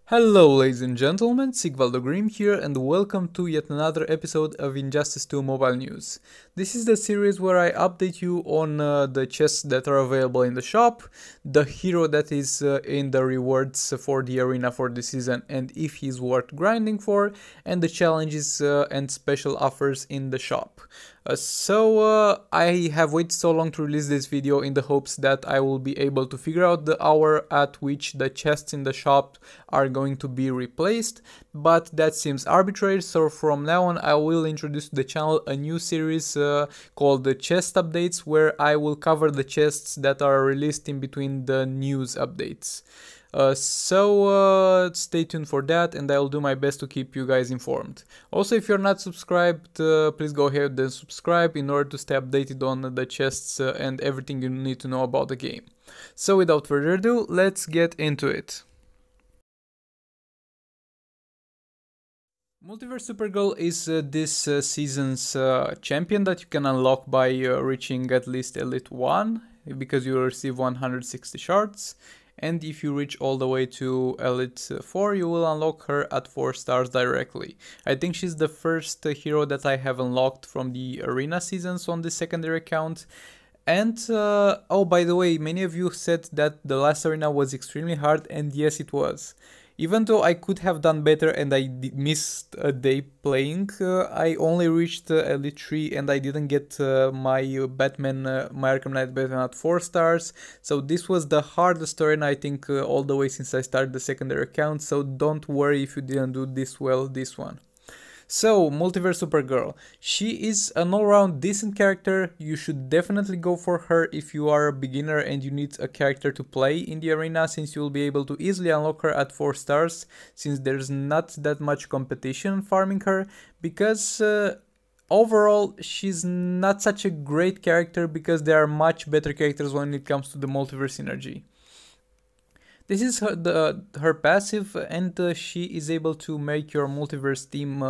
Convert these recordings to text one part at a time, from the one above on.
Hello ladies and gentlemen, Sigvaldo Grim here and welcome to yet another episode of Injustice 2 Mobile News. This is the series where I update you on the chests that are available in the shop, the hero that is in the rewards for the arena for the season and if he's worth grinding for, and the challenges and special offers in the shop. I have waited so long to release this video in the hopes that I will be able to figure out the hour at which the chests in the shop are going to be replaced, but that seems arbitrary, so from now on I will introduce to the channel a new series called the Chest Updates, where I will cover the chests that are released in between the news updates. Stay tuned for that and I'll do my best to keep you guys informed. Also, if you're not subscribed, please go ahead and subscribe in order to stay updated on the chests and everything you need to know about the game. So without further ado, let's get into it. Multiverse Supergirl is this season's champion that you can unlock by reaching at least Elite 1, because you will receive 160 shards. And if you reach all the way to Elite 4, you will unlock her at 4 stars directly. I think she's the first hero that I have unlocked from the arena seasons on the secondary account. And, oh, by the way, many of you said that the last arena was extremely hard, and yes, it was. Even though I could have done better and I missed a day playing, I only reached Elite 3 and I didn't get my Arkham Knight Batman at 4 stars. So this was the hardest arena, I think, all the way since I started the secondary account, so don't worry if you didn't do this well this one. So, Multiverse Supergirl. She is an all-round decent character. You should definitely go for her if you are a beginner and you need a character to play in the arena, since you will be able to easily unlock her at 4 stars, since there's not that much competition farming her, because overall she's not such a great character because there are much better characters when it comes to the multiverse energy. This is her passive, and she is able to make your multiverse team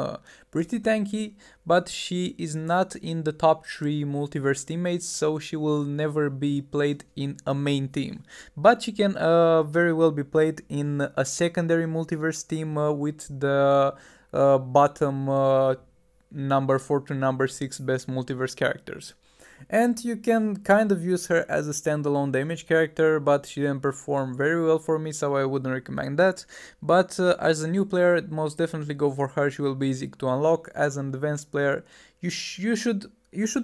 pretty tanky, but she is not in the top 3 multiverse teammates, so she will never be played in a main team. But she can very well be played in a secondary multiverse team with the bottom number 4 to number 6 best multiverse characters. And you can kind of use her as a standalone damage character, but she didn't perform very well for me, so I wouldn't recommend that. But as a new player, most definitely go for her. She will be easy to unlock. As an advanced player, you should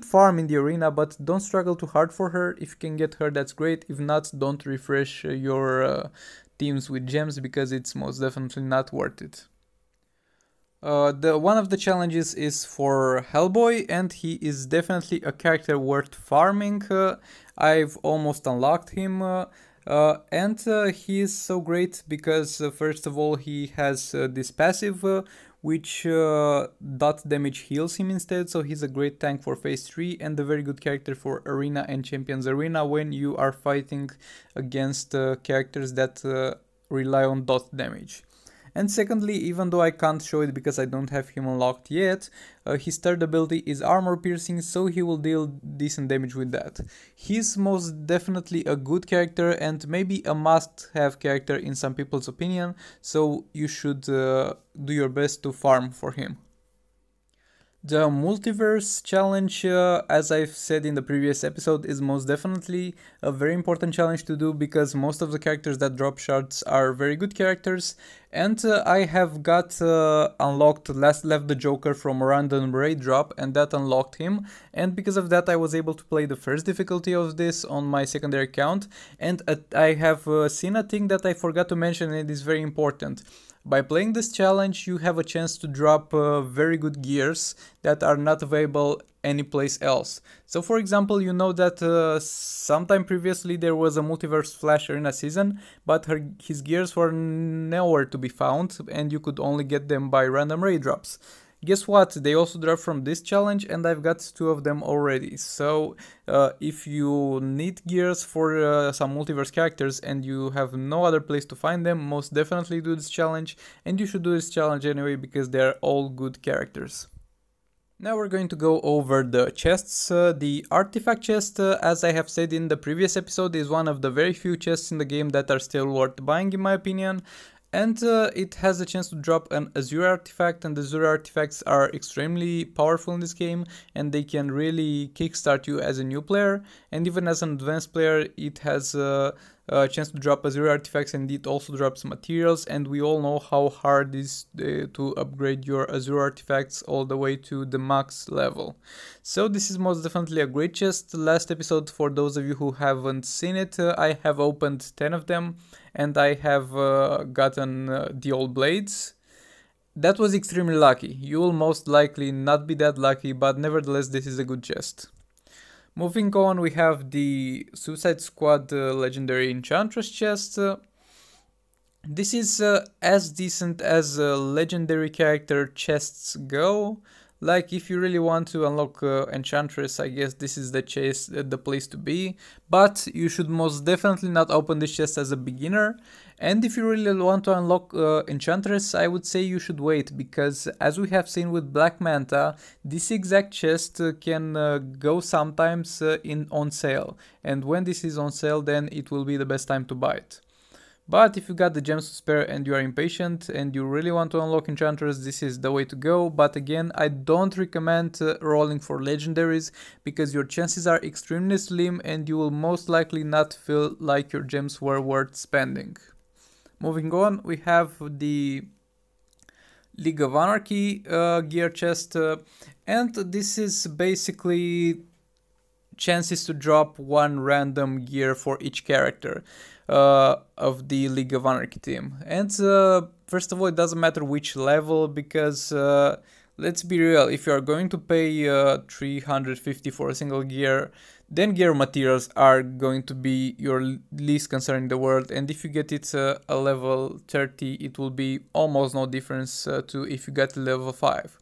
farm in the arena, but don't struggle too hard for her. If you can get her, that's great. If not, don't refresh your teams with gems, because it's most definitely not worth it. One of the challenges is for Hellboy, and he is definitely a character worth farming. I've almost unlocked him, and he is so great because first of all he has this passive which dot damage heals him instead, so he's a great tank for phase 3 and a very good character for arena and champions arena when you are fighting against characters that rely on dot damage. And secondly, even though I can't show it because I don't have him unlocked yet, his third ability is armor piercing, so he will deal decent damage with that. He's most definitely a good character and maybe a must-have character in some people's opinion, so you should do your best to farm for him. The Multiverse challenge, as I've said in the previous episode, is most definitely a very important challenge to do because most of the characters that drop shards are very good characters, and I have got unlocked Last Left the Joker from a random raid drop, and that unlocked him, and because of that I was able to play the first difficulty of this on my secondary account, and I have seen a thing that I forgot to mention, and it is very important. By playing this challenge, you have a chance to drop very good gears that are not available anyplace else. So for example, you know that sometime previously there was a Multiverse Flash Arena season, but his gears were nowhere to be found and you could only get them by random raid drops. Guess what? They also drop from this challenge and I've got 2 of them already. So if you need gears for some multiverse characters and you have no other place to find them, most definitely do this challenge, and you should do this challenge anyway because they're all good characters. Now we're going to go over the chests. The artifact chest, as I have said in the previous episode, is one of the very few chests in the game that are still worth buying in my opinion. And it has a chance to drop an Azure artifact, and Azure artifacts are extremely powerful in this game, and they can really kickstart you as a new player, and even as an advanced player it has a chance to drop Azure artifacts, and it also drops materials, and we all know how hard it is to upgrade your Azure artifacts all the way to the max level. So this is most definitely a great chest. Last episode, for those of you who haven't seen it, I have opened 10 of them, and I have gotten the old blades. That was extremely lucky. You will most likely not be that lucky, but nevertheless this is a good chest. Moving on, we have the Suicide Squad legendary Enchantress chest. This is as decent as legendary character chests go. Like, if you really want to unlock Enchantress, I guess this is the chest, the place to be. But you should most definitely not open this chest as a beginner. And if you really want to unlock Enchantress, I would say you should wait, because as we have seen with Black Manta, this exact chest can go sometimes on sale. And when this is on sale, then it will be the best time to buy it. But if you got the gems to spare and you are impatient and you really want to unlock Enchantress, this is the way to go. But again, I don't recommend rolling for legendaries, because your chances are extremely slim and you will most likely not feel like your gems were worth spending. Moving on, we have the League of Anarchy gear chest, and this is basically chances to drop one random gear for each character of the League of Anarchy team. And first of all, it doesn't matter which level, because let's be real, if you are going to pay 350 for a single gear, then gear materials are going to be your least concern in the world, and if you get it a level 30, it will be almost no difference to if you get level 5.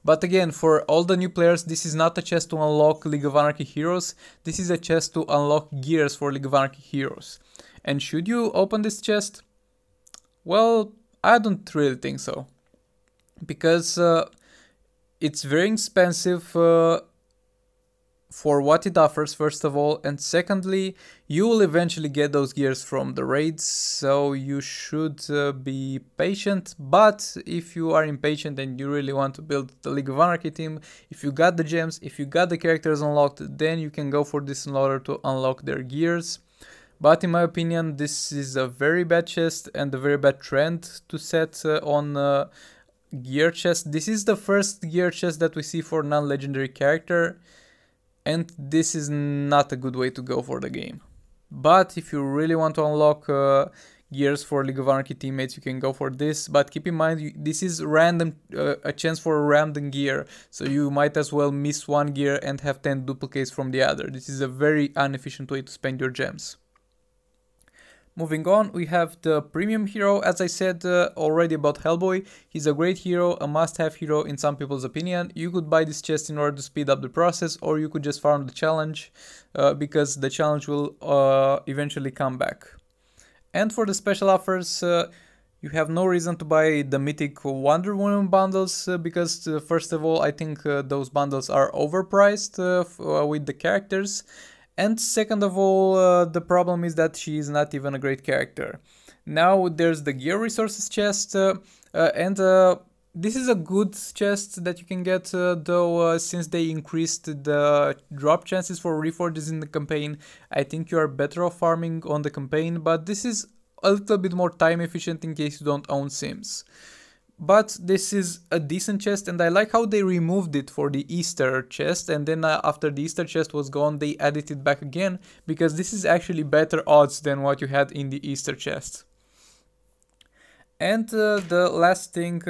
But again, for all the new players, this is not a chest to unlock League of Anarchy heroes, this is a chest to unlock gears for League of Anarchy heroes. And should you open this chest? Well, I don't really think so, because it's very expensive for what it offers, first of all, and secondly, you will eventually get those gears from the raids, so you should be patient. But if you are impatient and you really want to build the League of Anarchy team, if you got the gems, if you got the characters unlocked, then you can go for this in order to unlock their gears. But in my opinion, this is a very bad chest and a very bad trend to set on gear chest. This is the first gear chest that we see for non-legendary character, and this is not a good way to go for the game. But if you really want to unlock gears for League of Anarchy teammates, you can go for this. But keep in mind, this is random, a chance for a random gear, so you might as well miss one gear and have 10 duplicates from the other. This is a very inefficient way to spend your gems. Moving on, we have the premium hero. As I said already about Hellboy, he's a great hero, a must-have hero in some people's opinion. You could buy this chest in order to speed up the process, or you could just farm the challenge, because the challenge will eventually come back. And for the special offers, you have no reason to buy the mythic Wonder Woman bundles, because first of all, I think those bundles are overpriced with the characters. And second of all, the problem is that she is not even a great character. Now there's the gear resources chest, and this is a good chest that you can get, though since they increased the drop chances for reforges in the campaign, I think you are better off farming on the campaign, but this is a little bit more time efficient in case you don't own Sims. But this is a decent chest, and I like how they removed it for the Easter chest, and then after the Easter chest was gone, they added it back again, because this is actually better odds than what you had in the Easter chest. And the last thing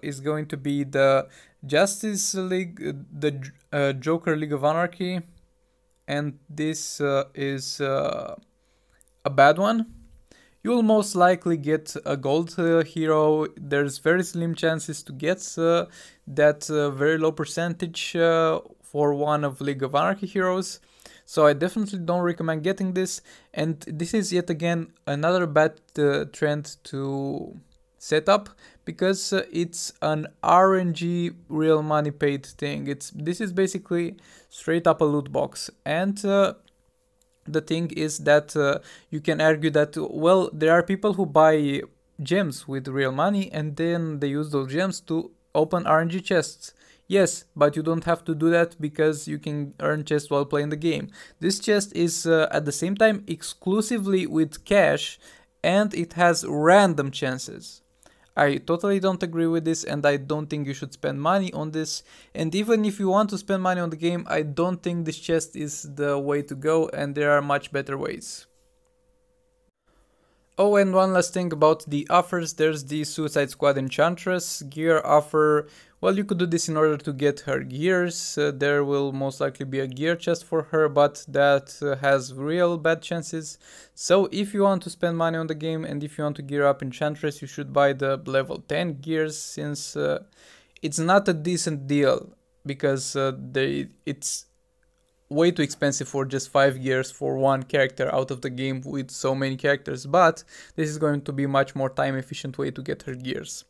is going to be the Justice League, the Joker League of Anarchy, and this is a bad one. You will most likely get a gold hero. There's very slim chances to get that very low percentage for one of League of Anarchy heroes. So I definitely don't recommend getting this. And this is yet again another bad trend to set up, because it's an RNG real money paid thing. This is basically straight up a loot box. And the thing is that you can argue that, well, there are people who buy gems with real money, and then they use those gems to open RNG chests. Yes, but you don't have to do that because you can earn chests while playing the game. This chest is at the same time exclusively with cash, and it has random chances. I totally don't agree with this, and I don't think you should spend money on this. And even if you want to spend money on the game, I don't think this chest is the way to go, and there are much better ways. Oh, and one last thing about the offers, there's the Suicide Squad Enchantress gear offer. Well, you could do this in order to get her gears. There will most likely be a gear chest for her, but that has real bad chances. So if you want to spend money on the game and if you want to gear up Enchantress, you should buy the level 10 gears, since it's not a decent deal, because it's way too expensive for just 5 gears for one character out of the game with so many characters, but this is going to be much more time efficient way to get her gears.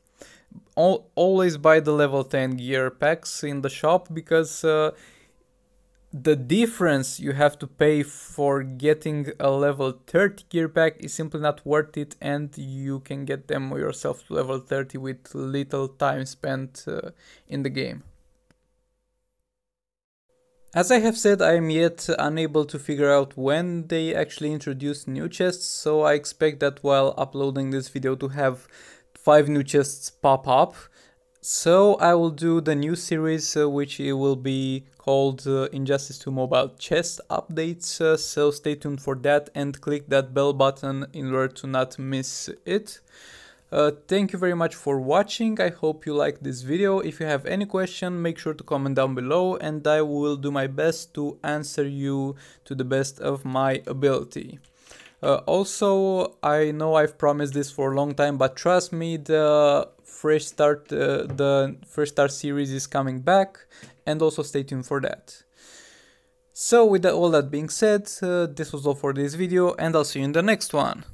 Always buy the level 10 gear packs in the shop, because the difference you have to pay for getting a level 30 gear pack is simply not worth it, and you can get them yourself to level 30 with little time spent in the game. As I have said, I am yet unable to figure out when they actually introduce new chests, so I expect that while uploading this video to have 5 new chests pop up. So I will do the new series, which it will be called Injustice 2 Mobile Chest Updates, so stay tuned for that and click that bell button in order to not miss it. Thank you very much for watching. I hope you liked this video. If you have any question, make sure to comment down below, and I will do my best to answer you to the best of my ability. Also, I know I've promised this for a long time, but trust me, the Fresh Start series is coming back, and also stay tuned for that. So with all that being said, this was all for this video, and I'll see you in the next one.